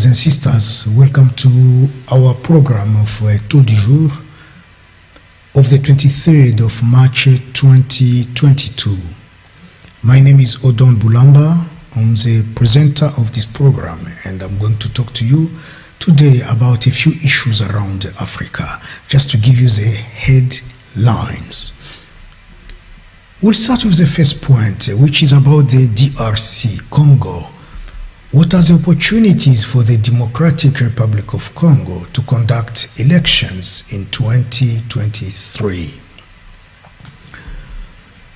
brothers and sisters, welcome to our program of Tour du Jour of the 23rd of March 2022. My name is Odon Bulamba. I'm the presenter of this program, and I'm going to talk to you today about a few issues around Africa, just to give you the headlines. We'll start with the first point, which is about the DRC, Congo. What are the opportunities for the Democratic Republic of Congo to conduct elections in 2023?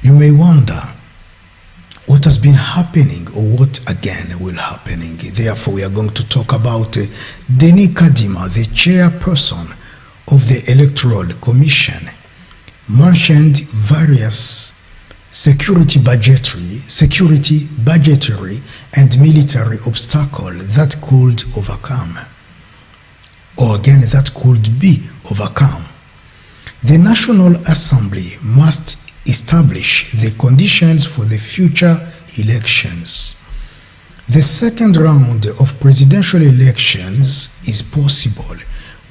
You may wonder what has been happening or what again will happen. Therefore, we are going to talk about Denis Kadima, the chairperson of the Electoral Commission, mentioned various security, budgetary and military obstacles that could overcome, or again that could be overcome. The National Assembly must establish the conditions for the future elections. The second round of presidential elections is possible,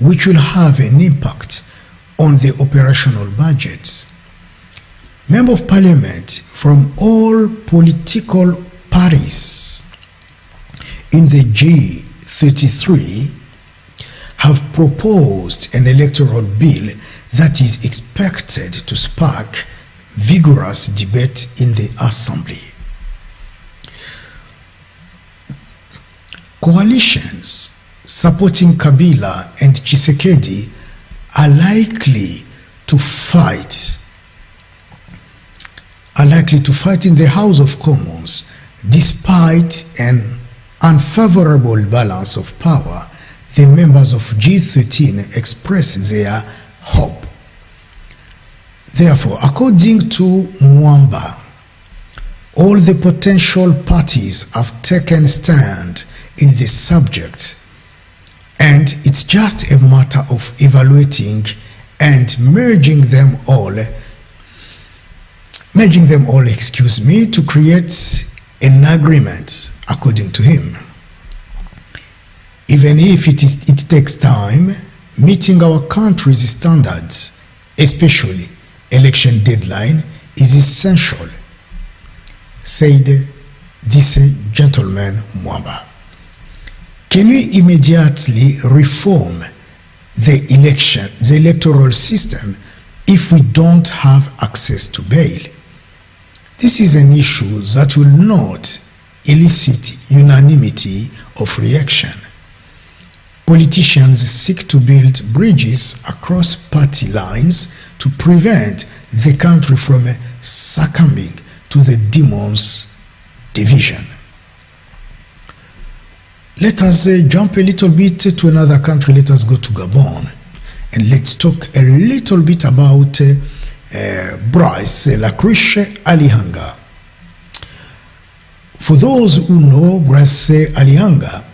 which will have an impact on the operational budget. Members of Parliament from all political parties in the G33 have proposed an electoral bill that is expected to spark vigorous debate in the Assembly. Coalitions supporting Kabila and Tshisekedi are likely to fight in the House of Commons despite an unfavorable balance of power. The members of G13 express their hope. Therefore, according to Mwamba, all the potential parties have taken stand in this subject, and it's just a matter of evaluating and merging them all, to create an agreement, according to him. Even if it takes time, meeting our country's standards, especially election deadline, is essential, said this gentleman Mwamba. Can we immediately reform the electoral system if we don't have access to bail? This is an issue that will not elicit unanimity of reaction. Politicians seek to build bridges across party lines to prevent the country from succumbing to the demon's division. Let us jump a little bit to another country. Let us go to Gabon, and let's talk a little bit about Brice Lacruche Alihanga. For those who know Brice Alihanga,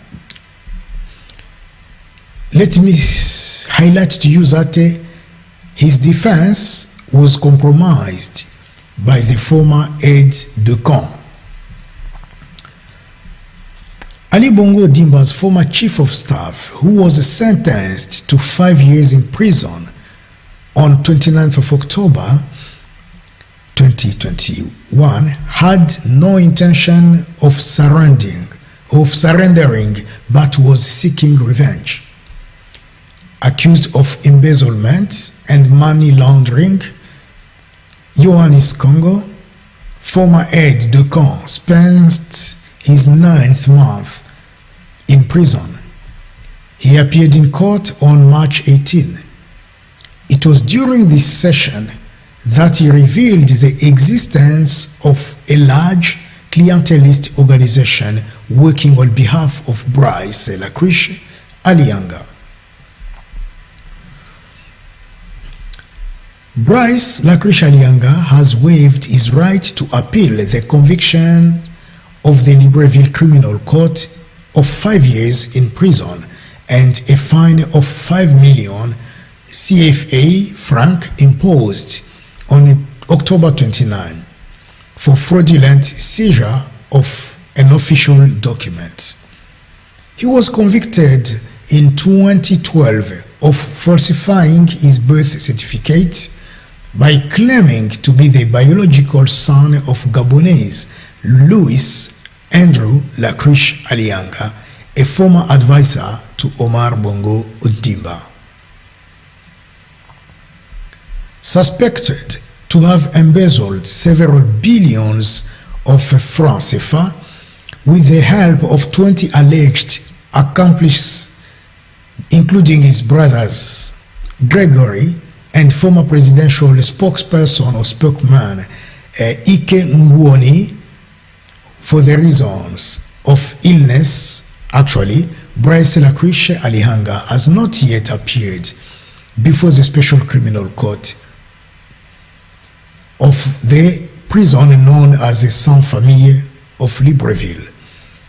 let me highlight to you that his defense was compromised by the former aide-de-camp. Ali Bongo Dimba's former chief of staff, who was sentenced to 5 years in prison on 29th of October 2021, had no intention of surrendering, but was seeking revenge. Accused of embezzlement and money laundering, Yohannes Congo, former aide-de-camp, spent his 9th month in prison. He appeared in court on March 18. It was during this session that he revealed the existence of a large clientelist organization working on behalf of Brice Lacruche Alihanga. Brice Lacruche Alihanga has waived his right to appeal the conviction of the Libreville Criminal Court of 5 years in prison and a fine of 5 million CFA franc imposed on October 29 for fraudulent seizure of an official document. He was convicted in 2012 of falsifying his birth certificate by claiming to be the biological son of Gabonese Louis Andrew Lacroix Alianga, a former advisor to Omar Bongo Ondimba. Suspected to have embezzled several billions of francs CFA with the help of 20 alleged accomplices, including his brothers Gregory and former presidential spokesperson or spokesman Ike Ngwoni, for the reasons of illness. Actually, Brice Lacroix Alianga has not yet appeared before the Special Criminal Court of the prison known as the Saint Famille of Libreville,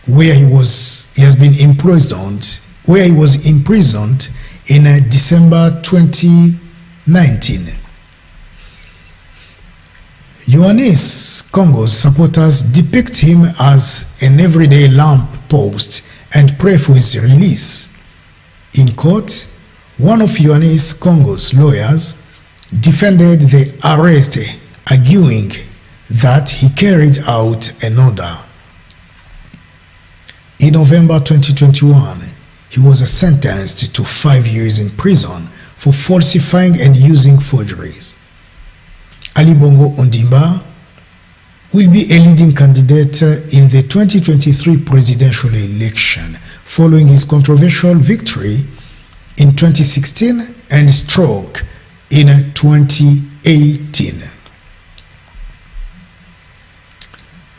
where he was imprisoned in December 2019. Ioannis Congo's supporters depict him as an everyday lamp post and pray for his release. In court, one of Ioannis Congo's lawyers defended the arrest, arguing that he carried out an order. In November 2021, he was sentenced to 5 years in prison for falsifying and using forgeries. Ali Bongo Ondimba will be a leading candidate in the 2023 presidential election following his controversial victory in 2016 and stroke in 2018.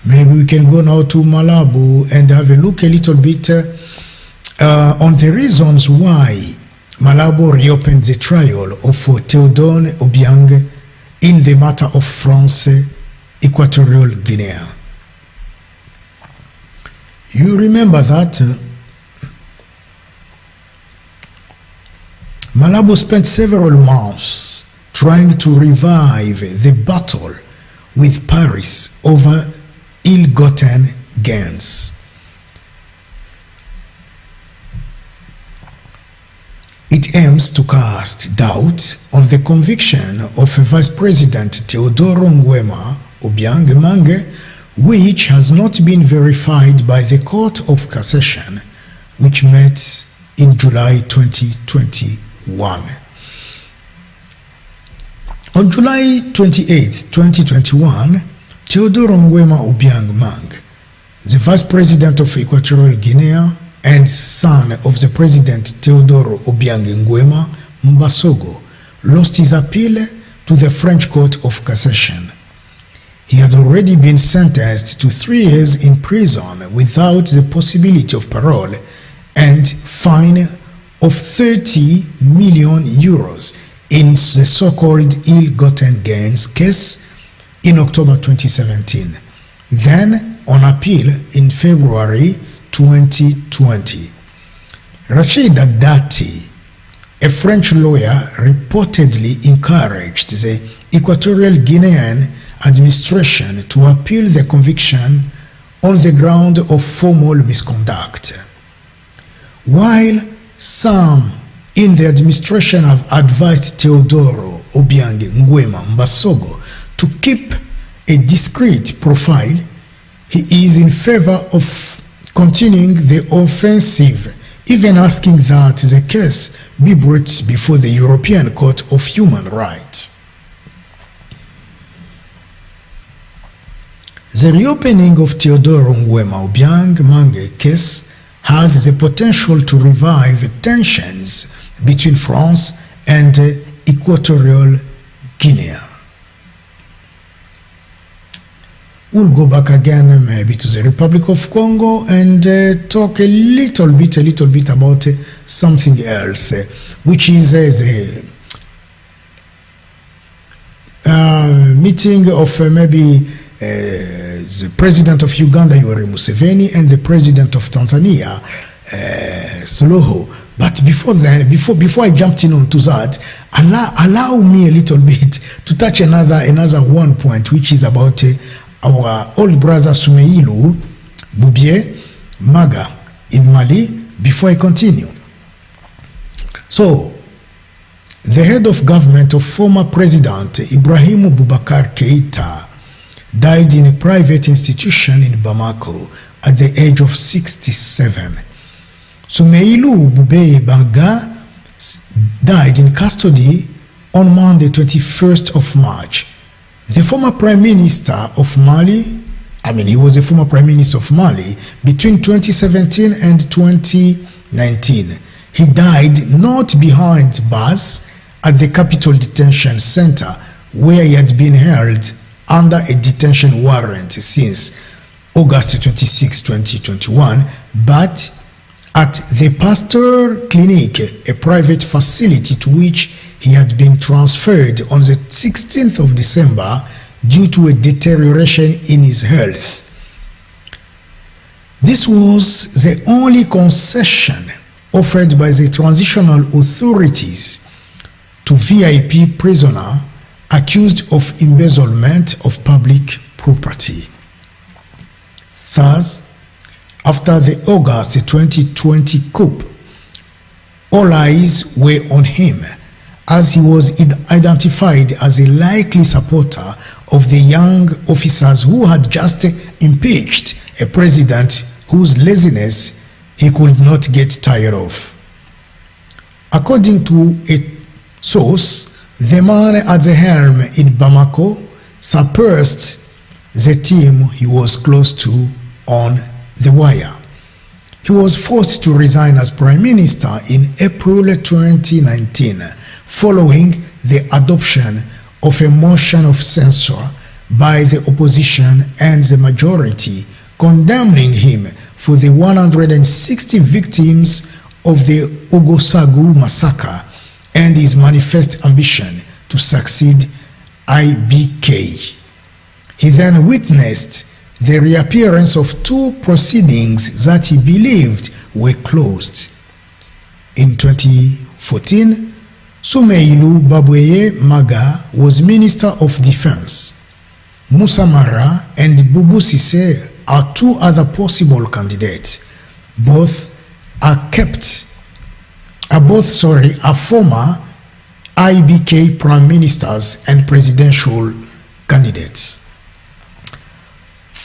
Maybe we can go now to Malabo and have a look a little bit on the reasons why Malabo reopened the trial of Théodore Obiang in the matter of France, Equatorial Guinea. You remember that Malabo spent several months trying to revive the battle with Paris over ill-gotten gains. It aims to cast doubt on the conviction of Vice President Teodoro Nguema Obiang Mange, which has not been verified by the Court of Cassation, which met in July 2021. On July 28, 2021, Teodoro Nguema Obiang Mange, the Vice President of Equatorial Guinea and son of the President Teodoro Obiang Nguema Mbasogo, lost his appeal to the French Court of Cassation. He had already been sentenced to 3 years in prison without the possibility of parole and fine of 30 million euros in the so-called ill-gotten gains case in October 2017. Then, on appeal in February 2020. Rachid Dati, a French lawyer, reportedly encouraged the Equatorial Guinean administration to appeal the conviction on the ground of formal misconduct. While some in the administration have advised Teodoro Obiang Nguema Mbasogo to keep a discreet profile, he is in favor of continuing the offensive, even asking that the case be brought before the European Court of Human Rights. The reopening of Teodoro Nguema Obiang Mange case has the potential to revive tensions between France and Equatorial Guinea. We'll go back again maybe to the Republic of Congo and talk a little bit about something else, which is the meeting of maybe the President of Uganda, Yoweri Museveni, and the President of Tanzania, Suluhu. But before then, before I jumped in onto that, allow me a little bit to touch another one point, which is about our old brother Sumeilu Bubie Maga in Mali, before I continue. So, the head of government of former President Ibrahim Boubacar Keïta died in a private institution in Bamako at the age of 67. Soumeylou Boubeye Banga died in custody on Monday, 21st of March. The former Prime Minister of Mali, he was the former Prime Minister of Mali between 2017 and 2019. He died not behind bars at the Capital Detention Center, where he had been held under a detention warrant since August 26, 2021, but at the Pasteur Clinic, a private facility to which he had been transferred on the 16th of December due to a deterioration in his health. This was the only concession offered by the transitional authorities to VIP prisoner accused of embezzlement of public property. Thus, after the August 2020 coup, all eyes were on him, as he was identified as a likely supporter of the young officers who had just impeached a president whose laziness he could not get tired of. According to a source, the man at the helm in Bamako surpassed the team he was close to on the wire. He was forced to resign as Prime Minister in April 2019 following the adoption of a motion of censure by the opposition and the majority condemning him for the 160 victims of the Ogosagu massacre and his manifest ambition to succeed IBK. He then witnessed the reappearance of two proceedings that he believed were closed. In 2014, Soumeylou Baboueye Maga was Minister of Defense. Moussa Mara and Boubou Cissé are two other possible candidates. Both are former IBK prime ministers and presidential candidates.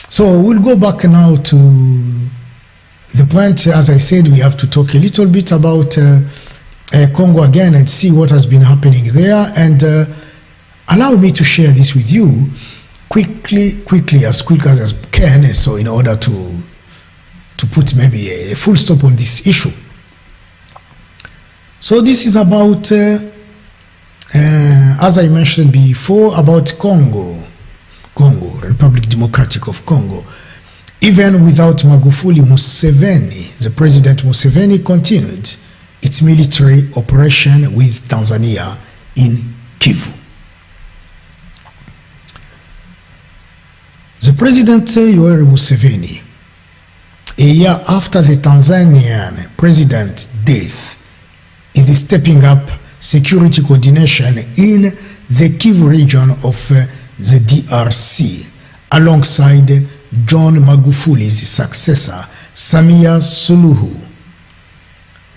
So we'll go back now to the point. As I said, we have to talk a little bit about Congo again and see what has been happening there, and allow me to share this with you quickly as quick as I can, so in order to put maybe a full stop on this issue. So this is about, as I mentioned before, about Congo, Republic Democratic of Congo. Even without Magufuli, the President Museveni continued its military operation with Tanzania in Kivu. The President Yoweri Museveni, a year after the Tanzanian president's death, is stepping up security coordination in the Kivu region of the DRC, alongside John Magufuli's successor, Samia Suluhu.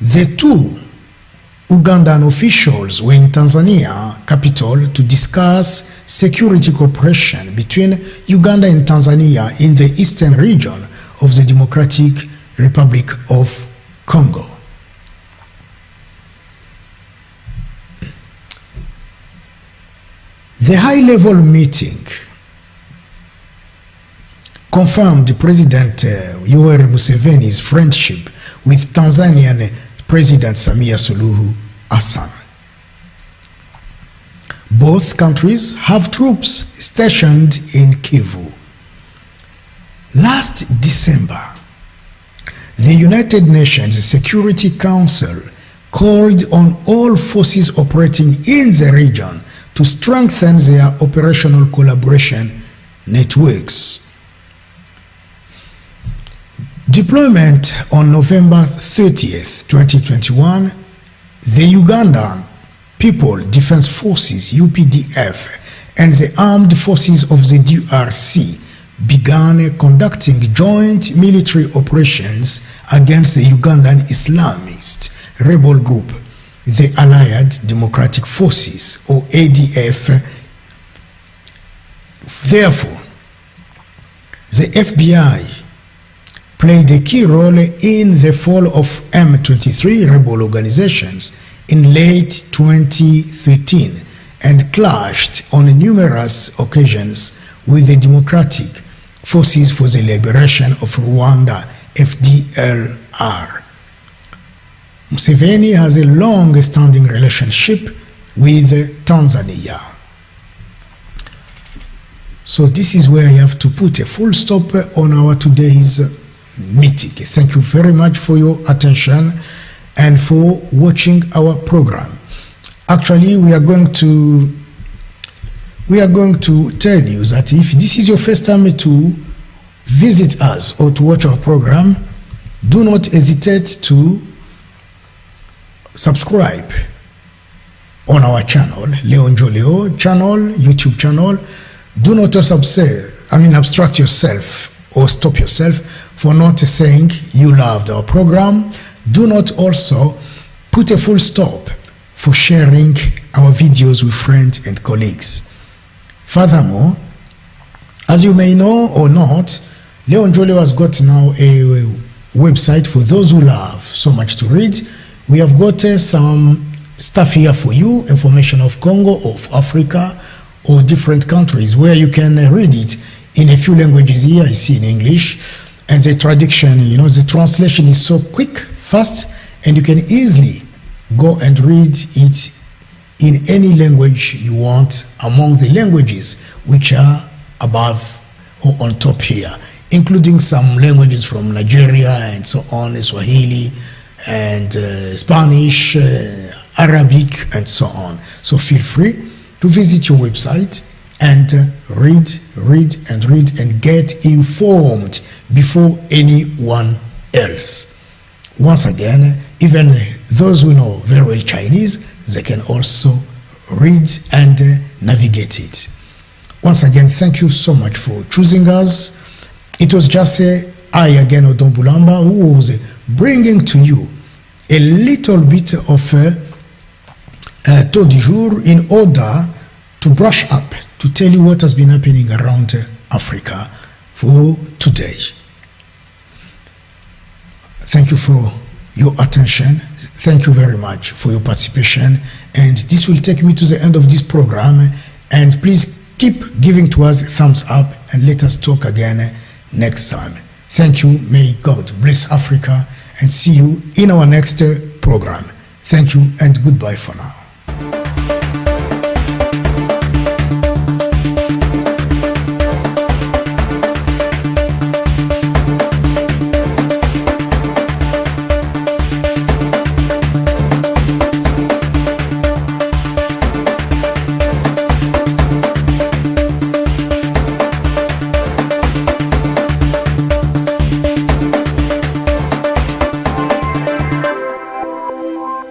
The two Ugandan officials were in Tanzania capital to discuss security cooperation between Uganda and Tanzania in the eastern region of the Democratic Republic of Congo. The high-level meeting confirmed President Yoweri Museveni's friendship with Tanzanian President Samia Suluhu Hassan. Both countries have troops stationed in Kivu. Last December, the United Nations Security Council called on all forces operating in the region to strengthen their operational collaboration networks. Deployment on November 30th, 2021, the Ugandan People Defense Forces, UPDF, and the Armed Forces of the DRC began conducting joint military operations against the Ugandan Islamist rebel group, the Allied Democratic Forces, or ADF. Therefore, the FBI played a key role in the fall of M23 rebel organizations in late 2013 and clashed on numerous occasions with the Democratic Forces for the Liberation of Rwanda, FDLR. Museveni has a long-standing relationship with Tanzania. So this is where I have to put a full stop on our today's meeting. Thank you very much for your attention and for watching our program. Actually, we are going to tell you that if this is your first time to visit us or to watch our program, do not hesitate to subscribe on our channel, Njo Leo channel, YouTube channel. Do not abstract yourself or stop yourself for not saying you loved our program. Do not also put a full stop for sharing our videos with friends and colleagues. Furthermore, as you may know or not, Njo Leo has got now a website for those who love so much to read. We have got some stuff here for you, information of Congo, of Africa, or different countries where you can read it in a few languages. Here I see in English, and the traduction, the translation is so quick, fast, and you can easily go and read it in any language you want among the languages which are above or on top here, including some languages from Nigeria and so on, Swahili and Spanish, Arabic and so on. So feel free to visit your website and read and get informed before anyone else. Once again, even those who know very well Chinese, they can also read and navigate it. Once again, thank you so much for choosing us. It was just I again, Odon Bulamba, who was bringing to you a little bit of taux du jour in order to brush up, to tell you what has been happening around Africa for today. Thank you for your attention. Thank you very much for your participation. And this will take me to the end of this program. And please keep giving to us a thumbs up and let us talk again next time. Thank you. May God bless Africa and see you in our next program. Thank you and goodbye for now.